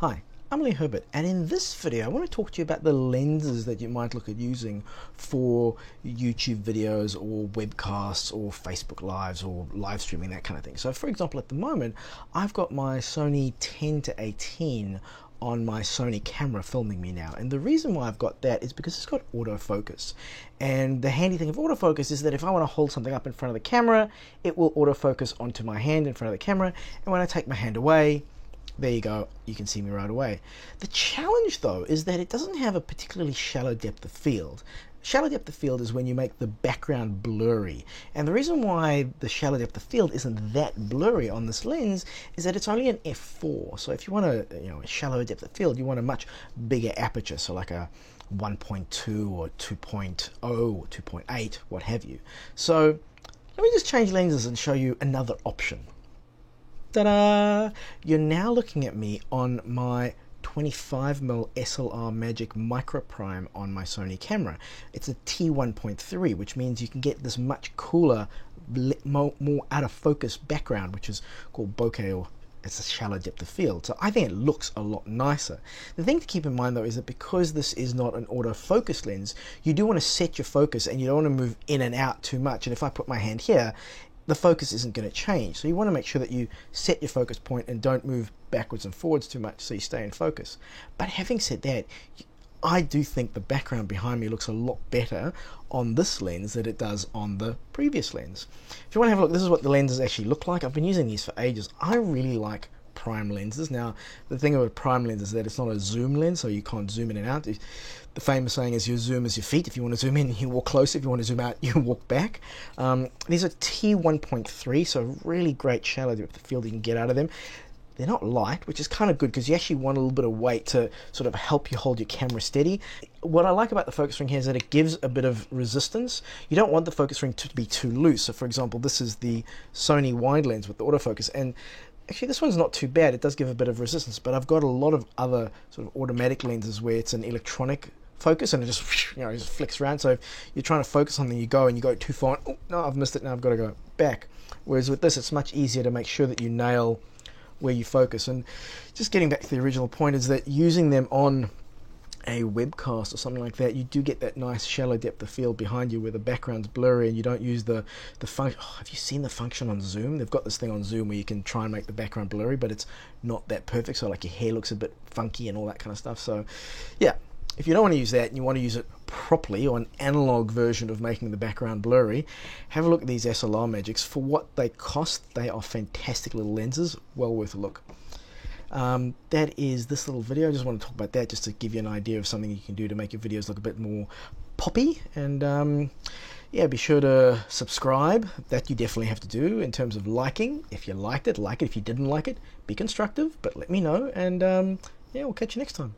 Hi, I'm Lee Herbert, and in this video I want to talk to you about the lenses that you might look at using for YouTube videos or webcasts or Facebook Lives or live streaming, that kind of thing. So for example, at the moment I've got my Sony 10-18 on my Sony camera filming me now, and the reason why I've got that is because it's got autofocus. And the handy thing of autofocus is that if I want to hold something up in front of the camera, it will autofocus onto my hand in front of the camera, and when I take my hand away, there you go, you can see me right away. The challenge though is that it doesn't have a particularly shallow depth of field. Shallow depth of field is when you make the background blurry, and the reason why the shallow depth of field isn't that blurry on this lens is that it's only an f4. So if you want a shallow depth of field, you want a much bigger aperture, so like a 1.2 or 2.0 or 2.8, what have you. So let me just change lenses and show you another option. Ta-da! You're now looking at me on my 25mm SLR Magic Micro Prime on my Sony camera. It's a T1.3, which means you can get this much cooler, more out of focus background, which is called bokeh, or it's a shallow depth of field. So I think it looks a lot nicer. The thing to keep in mind though is that because this is not an autofocus lens, you do want to set your focus and you don't want to move in and out too much. And if I put my hand here, the focus isn't going to change. So you want to make sure that you set your focus point and don't move backwards and forwards too much so you stay in focus. But having said that, I do think the background behind me looks a lot better on this lens than it does on the previous lens. If you want to have a look, this is what the lenses actually look like. I've been using these for ages. I really like prime lenses. Now, the thing about prime lens is that it's not a zoom lens, so you can't zoom in and out. The famous saying is your zoom is your feet. If you want to zoom in, you walk closer. If you want to zoom out, you walk back. These are T1.3, so really great shallow depth of field you can get out of them. They're not light, which is kind of good because you actually want a little bit of weight to sort of help you hold your camera steady. What I like about the focus ring here is that it gives a bit of resistance. You don't want the focus ring to be too loose. So for example, this is the Sony wide lens with the autofocus, and actually this one's not too bad. It does give a bit of resistance, but I've got a lot of other sort of automatic lenses where it's an electronic focus and it just, it just flicks around. So if you're trying to focus on something, you go and you go too far, and, oh no, I've missed it, now I've got to go back. Whereas with this, it's much easier to make sure that you nail where you focus. And just getting back to the original point is that using them on a webcast or something like that, you do get that nice shallow depth of field behind you where the background's blurry and you don't use the function. Oh, have you seen the function on Zoom? They've got this thing on Zoom where you can try and make the background blurry, but it's not that perfect, so like your hair looks a bit funky and all that kind of stuff. So yeah, if you don't want to use that and you want to use it properly, or an analog version of making the background blurry, have a look at these SLR Magics. For what they cost, they are fantastic little lenses, well worth a look. That is this little video. I just want to talk about that just to give you an idea of something you can do to make your videos look a bit more poppy. And yeah, be sure to subscribe. That you definitely have to do in terms of liking. If you liked it, like it. If you didn't like it, be constructive, but let me know. And yeah, we'll catch you next time.